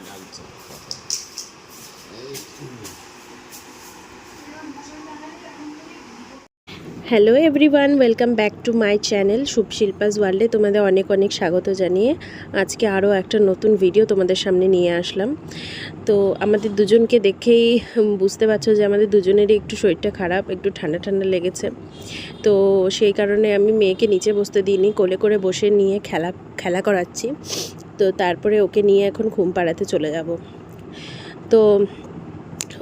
ঢালছে। Hello everyone, welcome back to my channel Shubho Shilpa's ওয়ার্ল্ডে তোমাদের অনেক অনেক স্বাগত জানিয়ে আজকে আরও একটা নতুন ভিডিও তোমাদের সামনে নিয়ে আসলাম। তো আমাদের দুজনকে দেখেই বুঝতে পারছো যে আমাদের দুজনেরই একটু শরীরটা খারাপ, একটু ঠান্ডা ঠান্ডা লেগেছে। তো সেই কারণে আমি মেয়েকে নিচে বসতে দিইনি, কোলে করে বসে নিয়ে খেলা করাচ্ছি। তো তারপরে ওকে নিয়ে এখন ঘুম পাড়াতে চলে যাব। তো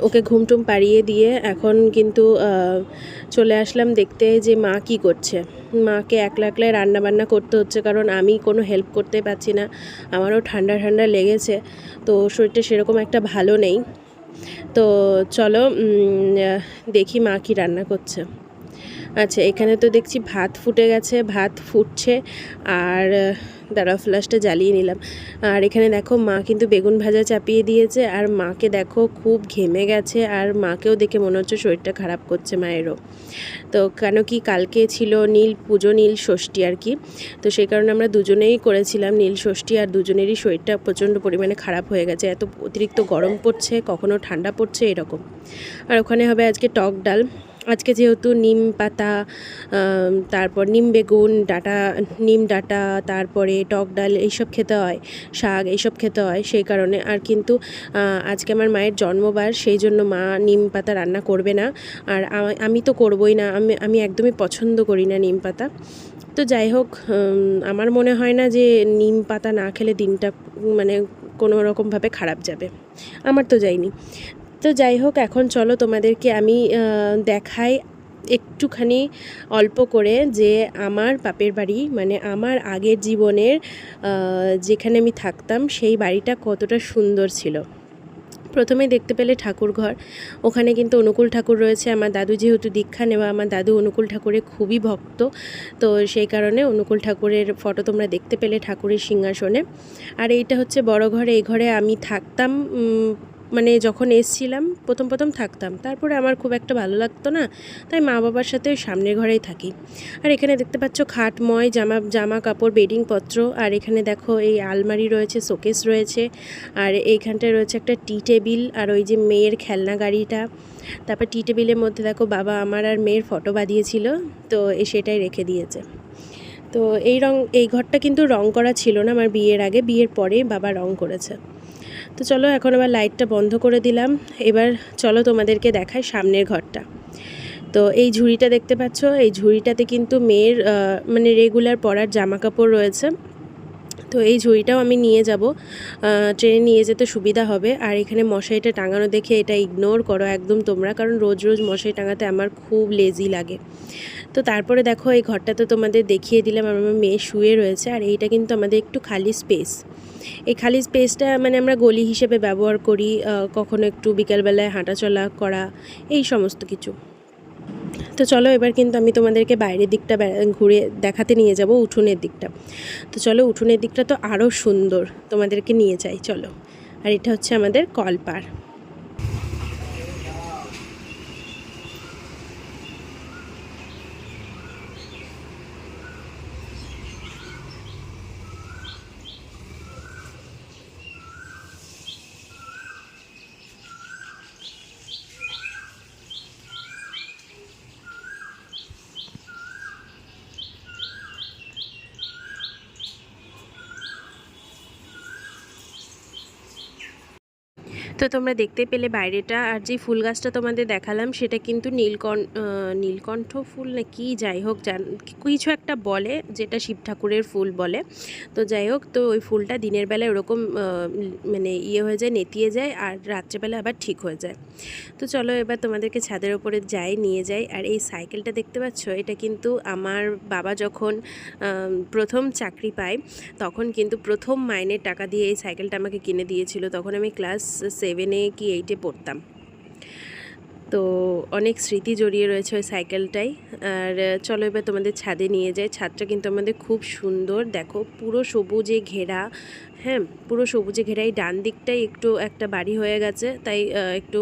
ওকে ঘুমটুম পাড়িয়ে দিয়ে এখন কিন্তু চলে আসলাম দেখতে যে মা কি করছে। মাকে একলা একলাই রান্নাবান্না করতে হচ্ছে, কারণ আমি কোনো হেল্প করতে পারছি না। আমারও ঠান্ডা ঠান্ডা লেগেছে, তো শরীরটা সেরকম একটা ভালো নেই। তো চলো দেখি মা কি রান্না করছে। আচ্ছা, এখানে তো দেখছি ভাত ফুটে গেছে, ভাত ফুটছে। আর দাঁড়াও, ফ্ল্যাশটা জ্বালিয়ে নিলাম। আর এখানে দেখো মা কিন্তু বেগুন ভাজা চাপিয়ে দিয়েছে, আর মাকে দেখো খুব ঘেমে গেছে, আর মাকেও দেখে মনে হচ্ছে শরীরটা খারাপ করছে মায়েরও। তো কেন কি কালকে ছিল নীল পুজো, নীল ষষ্ঠী আর কি। তো সেই কারণে আমরা দুজনেই করেছিলাম নীল ষষ্ঠী, আর দুজনেরই শরীরটা প্রচণ্ড পরিমাণে খারাপ হয়ে গেছে। এত অতিরিক্ত গরম পড়ছে, কখনো ঠান্ডা পড়ছে এরকম। আর ওখানে হবে আজকে টক ডাল। আজকে যেহেতু নিম পাতা, তারপর নিম বেগুন ডাটা, নিম ডাটা, তারপরে টক ডাল এইসব খেতে হয়, শাক এইসব খেতে হয়, সেই কারণে। আর কিন্তু আজকে আমার মায়ের জন্মবার, সেই জন্য মা নিম পাতা রান্না করবে না। আর আমি তো করবই না, আমি একদমই পছন্দ করি না নিম পাতা। তো যাই হোক, আমার মনে হয় না যে নিম পাতা না খেলে দিনটা মানে কোনো রকমভাবে খারাপ যাবে, আমার তো যায়নি। তো যাই হোক, এখন চলো তোমাদেরকে আমি দেখাই একটুখানি অল্প করে যে আমার বাপের বাড়ি, মানে আমার আগের জীবনের যেখানে আমি থাকতাম সেই বাড়িটা কতটা সুন্দর ছিল। প্রথমেই দেখতে পেলে ঠাকুর ঘর, ওখানে কিন্তু অনুকূল ঠাকুর রয়েছে। আমার দাদু যেহেতু দীক্ষা নেওয়া, আমার দাদু অনুকূল ঠাকুরের খুবই ভক্ত, তো সেই কারণে অনুকূল ঠাকুরের ফটো তোমরা দেখতে পেলে ঠাকুরের সিংহাসনে। আর এইটা হচ্ছে বড় ঘর, এই ঘরে আমি থাকতাম। মানে যখন এসছিলাম প্রথম প্রথম থাকতাম, তারপরে আমার খুব একটা ভালো লাগতো না, তাই মা বাবার সাথে ওই সামনের ঘরেই থাকি। আর এখানে দেখতে পাচ্ছ খাটময় জামা কাপড়, বেডিংপত্র। আর এখানে দেখো এই আলমারি রয়েছে, শোকেস রয়েছে। আর এইখানটায় রয়েছে একটা টি টেবিল, আর ওই যে মেয়ের খেলনা গাড়িটা। তারপর টি টেবিলের মধ্যে দেখো বাবা আমার আর মেয়ের ফটো বাঁধিয়েছিল, তো সেটাই রেখে দিয়েছে। তো এই ঘরটা কিন্তু রং করা ছিল না আমার বিয়ের আগে, বিয়ের পরে বাবা রং করেছে। তো চলো এখন আবার লাইটটা বন্ধ করে দিলাম। এবার চলো তোমাদেরকে দেখাই সামনের ঘরটা। তো এই ঝুড়িটা দেখতে পাচ্ছ, এই ঝুড়িটাতে কিন্তু মেয়ের মানে রেগুলার পরার জামা কাপড় রয়েছে। তো এই ঝুড়িটাও আমি নিয়ে যাব, ট্রেনে নিয়ে যেতে সুবিধা হবে। আর এখানে মশারিটা টাঙানো দেখে এটা ইগনোর করো একদম তোমরা, কারণ রোজ রোজ মশারি টাঙাতে আমার খুব লেজি লাগে। তো তারপরে দেখো এই ঘরটা তো তোমাদের দেখিয়ে দিলাম, আমার মেয়ে শুয়ে রয়েছে। আর এইটা কিন্তু আমাদের একটু খালি স্পেস। এই খালি স্পেসটা মানে আমরা গলি হিসেবে ব্যবহার করি, কখনো একটু বিকালবেলায় হাঁটাচলা করা, এই সমস্ত কিছু। তো চলো এবার কিন্তু আমি তোমাদেরকে বাইরের দিকটা ঘুরে দেখাতে নিয়ে যাব, উঠোনের দিকটা। তো চলো, উঠোনের দিকটা তো আরও সুন্দর, তোমাদেরকে নিয়ে যাই চলো। আর এটা হচ্ছে আমাদের কলপাড়। তো তোমরা দেখতে পেলে বাইরেটা। আর যে ফুল গাছটা তোমাদের দেখালাম সেটা কিন্তু নীলকণ্ঠ ফুল না কি, যাই হোক কিছু একটা বলে, যেটা শিব ঠাকুরের ফুল বলে। তো যাই হোক, তো ওই ফুলটা দিনের বেলায় ওরকম মানে হয়ে যায়, নেতিয়ে যায়, আর রাত্রেবেলা আবার ঠিক হয়ে যায়। তো চলো এবার তোমাদেরকে ছাদের ওপরে নিয়ে যাই। আর এই সাইকেলটা দেখতে পাচ্ছ, এটা কিন্তু আমার বাবা যখন প্রথম চাকরি পায়, তখন কিন্তু প্রথম মাইনের টাকা দিয়ে এই সাইকেলটা আমাকে কিনে দিয়েছিল। তখন আমি ক্লাস 7-এ কি 8-এ পড়তাম। তো অনেক স্মৃতি জড়িয়ে রয়েছে ওই সাইকেলটাই। আর চলো এবার তোমাদের ছাদে নিয়ে যাই। ছাদটা কিন্তু আমাদের খুব সুন্দর, দেখো পুরো সবুজে ঘেরা। হ্যাঁ, পুরো সবুজে ঘেরা। এই ডান দিকটাই একটু একটা বাড়ি হয়ে গেছে, তাই একটু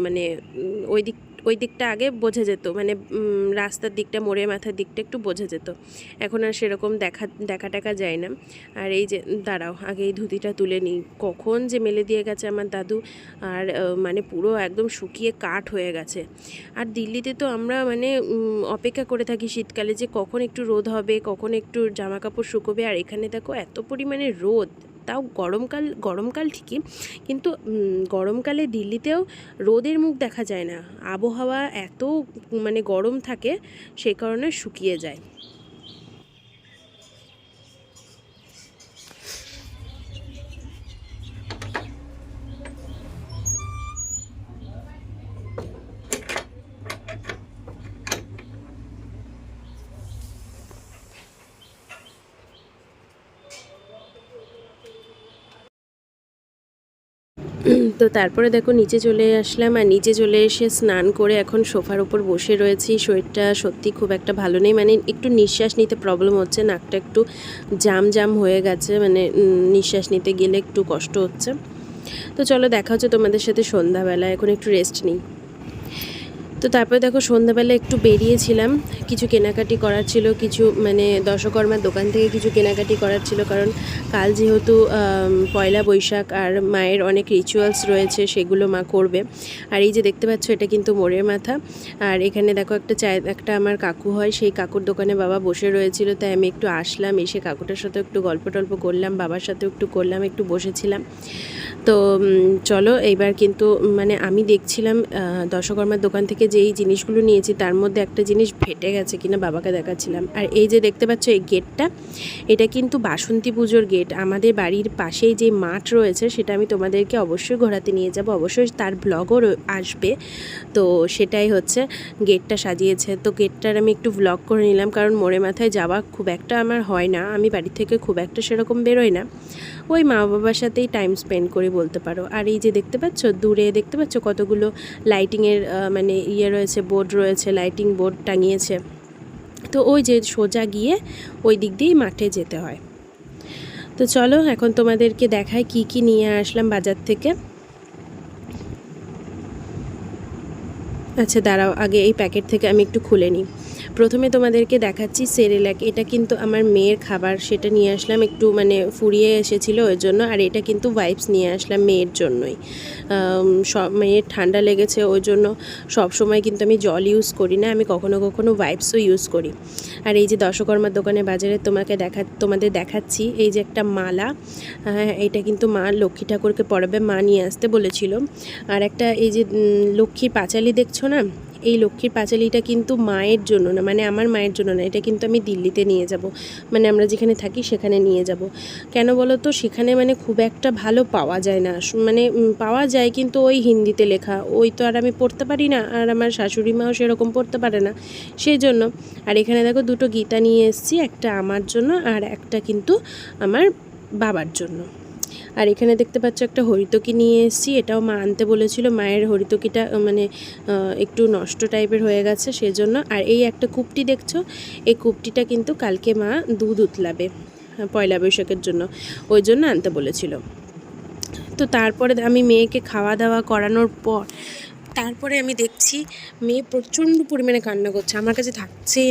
মানে ওই দিকটা আগে বোঝা যেত, মানে রাস্তার দিকটা, মোড়ের মাথার দিকটা একটু বোঝা যেত। এখন আর সেরকম দেখা টাকা যায় না। আর এই যে দাঁড়াও, আগে এই ধুতিটা তুলে নিই, কখন যে মেলে দিয়ে গেছে আমার দাদু, আর মানে পুরো একদম শুকিয়ে কাঠ হয়ে গেছে। আর দিল্লিতে তো আমরা মানে অপেক্ষা করে থাকি শীতকালে যে কখন একটু রোদ হবে, কখন একটু জামা কাপড় শুকোবে। আর এখানে দেখো এত পরিমাণে রোদ, তাও গরমকাল ঠিকই, কিন্তু গরমকালে দিল্লিতেও রোদের মুখ দেখা যায় না। আবহাওয়া এত মানে গরম থাকে, সেই কারণে শুকিয়ে যায়। তো তারপরে দেখো নিচে চলে আসলাম, আর নিচে চলে এসে স্নান করে এখন সোফার উপর বসে রয়েছি। শরীরটা সত্যি খুব একটা ভালো নেই, মানে একটু নিঃশ্বাস নিতে প্রবলেম হচ্ছে, নাকটা একটু জাম হয়ে গেছে, মানে নিঃশ্বাস নিতে গেলে একটু কষ্ট হচ্ছে। তো চলো দেখা হচ্ছে তোমাদের সাথে সন্ধ্যাবেলা, এখন একটু রেস্ট নিই। তো তারপরে দেখো সন্ধ্যাবেলা একটু বেরিয়েছিলাম, কিছু কেনাকাটি করার ছিল, কিছু মানে দশকর্মার দোকান থেকে কিছু কেনাকাটি করার ছিল, কারণ কাল যেহেতু পয়লা বৈশাখ আর মায়ের অনেক রিচুয়ালস রয়েছে, সেগুলো মা করবে। আর এই যে দেখতে পাচ্ছ, এটা কিন্তু মোড়ের মাথা। আর এখানে দেখো একটা আমার কাকু হয়, সেই কাকুর দোকানে বাবা বসে রয়েছিল, তাই আমি একটু আসলাম, এসে কাকুটার সাথে একটু গল্প টল্প করলাম, বাবার সাথেও একটু করলাম, একটু বসেছিলাম। তো চলো এইবার কিন্তু মানে আমি দেখছিলাম দশকর্মার দোকান থেকে যেই জিনিসগুলো নিয়েছি তার মধ্যে একটা জিনিস ফেটে গেছে কিনা বাবাকে দেখাচ্ছিলাম। আর এই যে দেখতে পাচ্ছ এই গেটটা, এটা কিন্তু বাসন্তী পুজোর গেট। আমাদের বাড়ির পাশেই যে মাঠ রয়েছে সেটা আমি তোমাদেরকে অবশ্যই ঘোরাতে নিয়ে যাব, অবশ্যই তার ব্লগও আসবে। তো সেটাই হচ্ছে, গেটটা সাজিয়েছে, তো গেটটার আমি একটু ব্লগ করে নিলাম, কারণ মোড়ে মাথায় যাওয়া খুব একটা আমার হয় না, আমি বাড়ি থেকে খুব একটা সেরকম বেরোই না, ওই মা বাবার সাথেই টাইম স্পেন্ড করি বলতে পারো। আর এই যে দেখতে পাচ্ছ দূরে, দেখতে পাচ্ছ কতগুলো লাইটিংয়ের মানে রয়েছে, বোর্ড রয়েছে, লাইটিং বোর্ড টাঙিয়েছে। তো ওই যে সোজা গিয়ে ওই দিক দিয়েই মাঠে যেতে হয়। তো চলো এখন তোমাদেরকে দেখাই কি কি নিয়ে আসলাম বাজার থেকে। আচ্ছা দাঁড়াও, আগে এই প্যাকেট থেকে আমি একটু খুলে নিই। প্রথমে তোমাদেরকে দেখাচ্ছি সেরেল্যাক, এটা কিন্তু আমার মেয়ের খাবার, সেটা নিয়ে আসলাম, একটু মানে ফুরিয়ে এসেছিলো ওই জন্য। আর এটা কিন্তু ওয়াইপস নিয়ে আসলাম মেয়ের জন্যই, সব মেয়ের ঠান্ডা লেগেছে ওই জন্য। সব সময় কিন্তু আমি জল ইউজ করি না, আমি কখনো কখনো ওয়াইপসও ইউজ করি। আর এই যে দশকর্মার দোকানে বাজারে তোমাদের দেখাচ্ছি, এই যে একটা মালা, এটা কিন্তু মা লক্ষ্মী ঠাকুরকে পরাবে, মা নিয়ে আসতে বলেছিল। আর একটা এই যে লক্ষ্মীর পাঁচালি দেখছো না, এই লক্ষ্মীর পাঁচালিটা কিন্তু মায়ের জন্য না, মানে আমার মায়ের জন্য না, এটা কিন্তু আমি দিল্লিতে নিয়ে যাব, মানে আমরা যেখানে থাকি সেখানে নিয়ে যাব। কেন বলো তো, সেখানে মানে খুব একটা ভালো পাওয়া যায় না, মানে পাওয়া যায় কিন্তু ওই হিন্দিতে লেখা, ওই তো আর আমি পড়তে পারি না, আর আমার শাশুড়ি মাও সেরকম পড়তে পারে না, সেই জন্য। আর এখানে দেখো দুটো গীতা নিয়ে এসেছি, একটা আমার জন্য আর একটা কিন্তু আমার বাবার জন্য। আর এখানে দেখতে পাচ্ছ একটা হরিতকি নিয়ে এসেছি, এটাও মা আনতে বলেছিল, মায়ের হরিতকিটা মানে একটু নষ্ট টাইপের হয়ে গেছে সেজন্য। আর এই একটা কুপটি দেখছো, এই কুপটিটা কিন্তু কালকে মা দুধ উতলাবে পয়লা বৈশাখের জন্য, ওই জন্য আনতে বলেছিল। তো তারপরে আমি মেয়েকে খাওয়া দাওয়া করানোর পর তারপরে আমি দেখছি মেয়ে প্রচণ্ড পরিমাণে কান্না করছে, আমার কাছে থাকছেই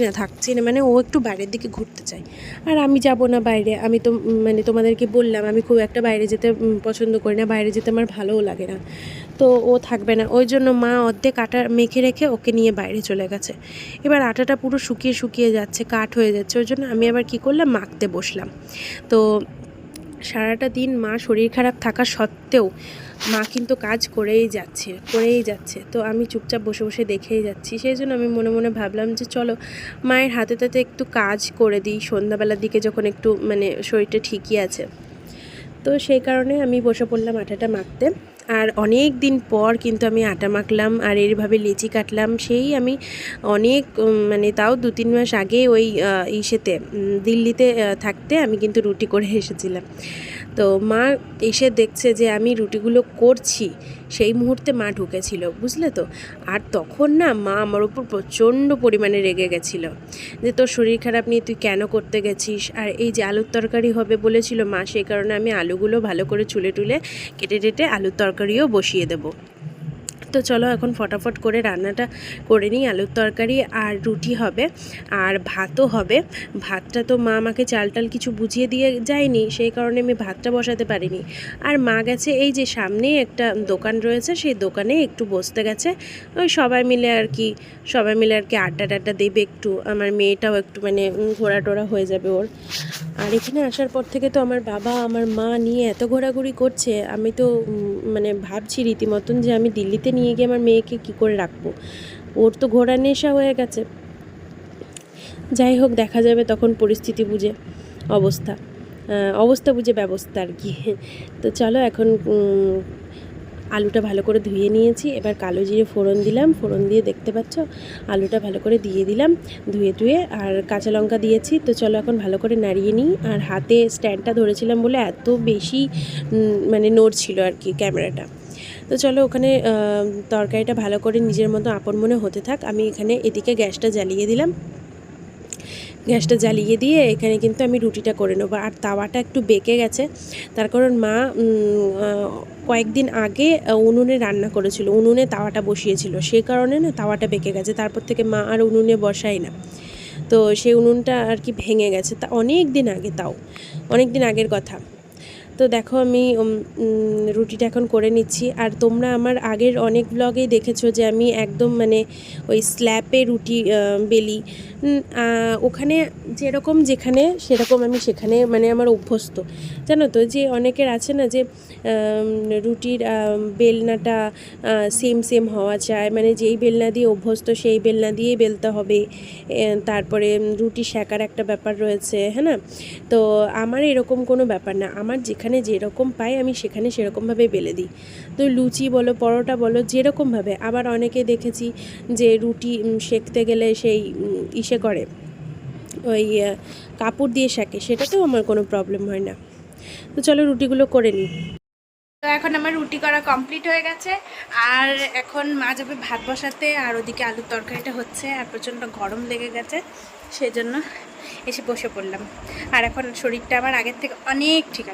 না, মানে ও একটু বাইরের দিকে ঘুরতে চায়। আর আমি যাব না বাইরে, আমি তো মানে তোমাদেরকে বললাম আমি খুব একটা বাইরে যেতে পছন্দ করি না, বাইরে যেতে আমার ভালোও লাগে না। তো ও থাকবে না, ওই জন্য মা অর্ধেক আটা মেখে রেখে ওকে নিয়ে বাইরে চলে গেছে। এবার আটাটা পুরো শুকিয়ে যাচ্ছে, কাঠ হয়ে যাচ্ছে, ওই জন্য আমি আবার কী করলাম, মাখতে বসলাম। তো সারাটা দিন মা শরীর খারাপ থাকা সত্ত্বেও মা কিন্তু কাজ করেই যাচ্ছে। তো আমি চুপচাপ বসে দেখেই যাচ্ছি, সেই জন্য আমি মনে মনে ভাবলাম যে চলো মায়ের হাতে একটু কাজ করে দিই সন্ধ্যাবেলার দিকে, যখন একটু মানে শরীরটা ঠিকই আছে। তো সেই কারণে আমি বসে পড়লাম আটাটা মাখতে। আর অনেক দিন পর কিন্তু আমি আটা মাখলাম আর এইভাবে লেচি কাটলাম, সেই আমি অনেক মানে তাও 2-3 মাস আগে ওই দিল্লিতে থাকতে আমি কিন্তু রুটি করে এসেছিলাম। তো মা এসে দেখছে যে আমি রুটিগুলো করছি, সেই মুহূর্তে মা ঢুকেছিল, বুঝলে তো। আর তখন না মা আমার উপর প্রচণ্ড পরিমাণে রেগে গেছিলো যে তোর শরীর খারাপ নিয়ে তুই কেন করতে গেছিস। আর এই যে আলুর তরকারি হবে বলেছিল মা, সেই কারণে আমি আলুগুলো ভালো করে ছুলে টুলে কেটে আলুর তরকারিও বসিয়ে দেবো। তো চলো এখন ফটাফট করে রান্নাটা করে নিই। আলুর তরকারি আর রুটি হবে, আর ভাতও হবে। ভাতটা তো মা আমাকে চাল টাল কিছু বুঝিয়ে দিয়ে যায়নি, সেই কারণে আমি ভাতটা বসাতে পারিনি। আর মা গেছে এই যে সামনেই একটা দোকান রয়েছে, সেই দোকানে একটু বসতে গেছে। ওই সবাই মিলে আর কি আড্ডা টাড্ডা দেবে একটু। আমার মেয়েটাও একটু মানে ঘোরা টোরা হয়ে যাবে ওর। আর এখানে আসার পর থেকে তো আমার বাবা আমার মা নিয়ে এত ঘোরাঘুরি করছে, আমি তো মানে ভাবছি রীতিমতন যে আমি দিল্লিতে নিয়ে গিয়ে আমার মেয়েকে কী করে রাখবো। ওর তো ঘোড়ার নেশা হয়ে গেছে। যাই হোক, দেখা যাবে তখন পরিস্থিতি বুঝে, অবস্থা বুঝে ব্যবস্থা আর কি। তো চলো এখন আলুটা ভালো করে ধুয়ে নিয়েছি, এবার কালো জিরে ফোড়ন দিলাম, ফোড়ন দিয়ে দেখতে পাচ্ছ আলুটা ভালো করে দিয়ে দিলাম ধুয়ে, আর কাঁচা লঙ্কা দিয়েছি। তো চলো এখন ভালো করে নাড়িয়ে নিই। আর হাতে স্ট্যান্ডটা ধরেছিলাম বলে এত বেশি মানে নড়ছিল আর কি ক্যামেরাটা। তো চলো ওখানে তরকারিটা ভালো করে নিজের মতো আপন মনে হতে থাক। আমি এখানে এদিকে গ্যাসটা জ্বালিয়ে দিলাম। গ্যাসটা জ্বালিয়ে দিয়ে এখানে কিন্তু আমি রুটিটা করে নেবো। আর তাওয়াটা একটু বেঁকে গেছে, তার কারণ মা কয়েকদিন আগে উনুনে রান্না করেছিল, উনুনে তাওয়াটা বসিয়েছিল, সেই কারণে না তাওয়াটা বেঁকে গেছে। তারপর থেকে মা আর উনুনে বসাই না। তো সেই উনুনটা আর কি ভেঙে গেছে, তা অনেক দিন আগে, তাও অনেক দিন আগের কথা। তো দেখো আমি রুটিটা এখন করে নিচ্ছি। আর তোমরা আমার আগের অনেক ব্লগেই দেখেছো যে আমি একদম মানে ওই স্ল্যাপে রুটি বেলি। ওখানে যেরকম যেখানে সেরকম আমি সেখানে মানে আমার অভ্যস্ত। জানো তো যে অনেকের আছে না যে রুটির বেলনাটা সেম হওয়া চায়, মানে যেই বেলনা দিয়ে অভ্যস্ত সেই বেলনা দিয়েই বেলতে হবে। তারপরে রুটি সেঁকার একটা ব্যাপার রয়েছে, হ্যাঁ না? তো আমার এরকম কোনো ব্যাপার না, আমার যেখানে যেরকম পাই আমি সেখানে সেরকমভাবে বেলে দিই। তো লুচি বলো, পরোটা বলো, যেরকমভাবে। আবার অনেকে দেখেছি যে রুটি সেঁকতে গেলে সেই ইসে করে, ওই কাপড় দিয়ে সেঁকে, সেটাতেও আমার কোনো প্রবলেম হয় না। তো চলো রুটিগুলো করে নিই। তো এখন আমার রুটি করা কমপ্লিট হয়ে গেছে, আর এখন মা যাবে ভাত বসাতে, আর ওদিকে আলুর তরকারিটা হচ্ছে, আর প্রচণ্ড গরম লেগে গেছে, সেই জন্য এসে বসে পড়লাম। আর এখন শরীরটা আমার আগের থেকে অনেক ঠিক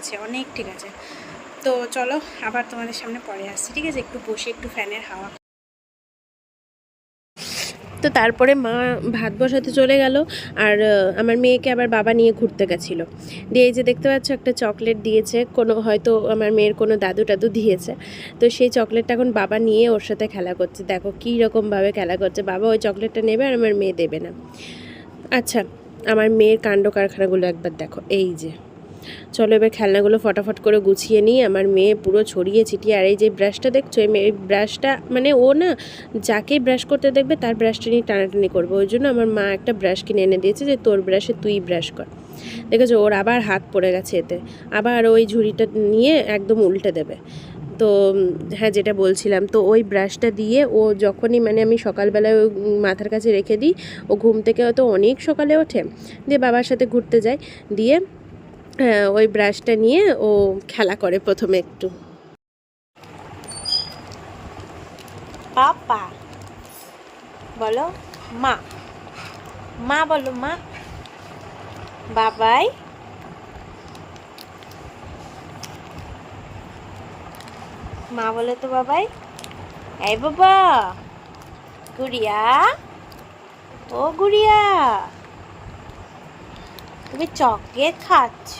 আছে। তো চলো আবার তোমাদের সামনে পরে আসছি, ঠিক আছে? একটু বসে একটু ফ্যানের হাওয়া। তো তারপরে মা ভাত বসাতে চলে গেল, আর আমার মেয়েকে আবার বাবা নিয়ে ঘুরতে গেছিলো। দিয়ে এই যে দেখতে পাচ্ছ একটা চকলেট দিয়েছে, কোনো হয়তো আমার মেয়ের কোনো দাদু টাদু দিয়েছে। তো সেই চকলেটটা এখন বাবা নিয়ে ওর সাথে খেলা করছে। দেখো কী রকমভাবে খেলা করছে। বাবা ওই চকলেটটা নেবে আর আমার মেয়ে দেবে না। আচ্ছা, আমার মেয়ের কাণ্ড কারখানাগুলো একবার দেখো। এই যে চলো এবার খেলনাগুলো ফটাফট করে গুছিয়ে নিই। আমার মেয়ে পুরো ছড়িয়ে ছিটিয়ে। আর এই যে ব্রাশটা দেখছো, এই ব্রাশটা মানে ও না যাকে ব্রাশ করতে দেখবে তার ব্রাশটা নিয়ে টানাটানি করবে। ওই জন্য আমার মা একটা ব্রাশ কিনে এনে দিয়েছে যে তোর ব্রাশে তুই ব্রাশ কর। দেখেছো, ওর আবার হাত পড়ে গেছে এতে, আবার ওই ঝুড়িটা নিয়ে একদম উল্টে দেবে। তো হ্যাঁ, যেটা বলছিলাম, তো ওই ব্রাশটা দিয়ে ও যখনই মানে আমি সকালবেলায় মাথার কাছে রেখে দিই, ও ঘুম থেকে হয়তো অনেক সকালে ওঠে, দিয়ে বাবার সাথে ঘুরতে যায়, দিয়ে ওই ব্রাশটা নিয়ে ও খেলা করে প্রথমে একটু। পাপা বলো, মা মা বলো, মা বাবাই, মা বলে তো বাবাই। এই বাবা, গুড়িয়া, ও গুড়িয়া, তুমি চকলেট খাচ্ছ?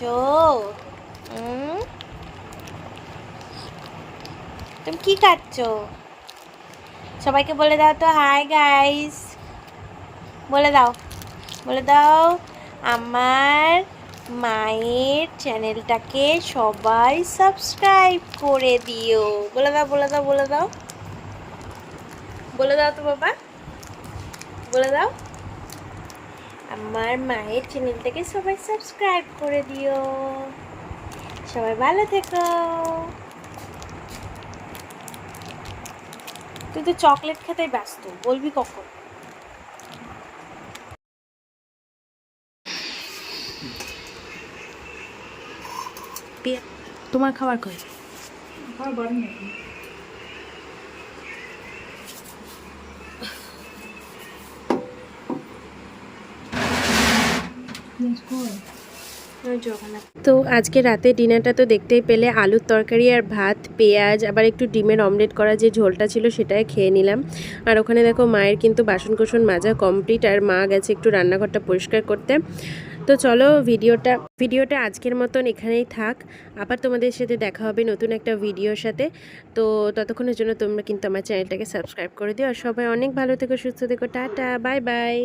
তুমি কি খাচ্ছ? সবাইকে বলে দাও তো, হাই গাইস বলে দাও। আমার মায়ের চ্যানেলটাকে সবাই সাবস্ক্রাইব করে দিও। বলে দাও তো বাবা, বলে দাও। আমার মায়ের চ্যানেলটাকে সবাই সাবস্ক্রাইব করে দিও। সবাই ভালো থেকো। তুই তো চকলেট খেতে ব্যস্ত, বলবি কখন? তোমার খাবার কই? তো আজকে রাতে ডিনারটা তো দেখতেই পেলে, আলুর তরকারি আর ভাত, পেঁয়াজ, আবার একটু ডিমের অমলেট করা যে ঝোলটা ছিল সেটাই খেয়ে নিলাম। আর ওখানে দেখো মায়ের কিন্তু বাসন কোসন মাজা কমপ্লিট, আর মা গেছে একটু রান্নাঘরটা পরিষ্কার করতে। তো চলো ভিডিওটা আজকের মতন এখানেই থাক। আবার তোমাদের সাথে দেখা হবে নতুন একটা ভিডিওর সাথে। তো ততক্ষণের জন্য তোমরা কিন্তু আমার চ্যানেলটাকে সাবস্ক্রাইব করে দিও। আর সবাই অনেক ভালো থেকো, সুস্থ থেকো, টাটা, বাই বাই।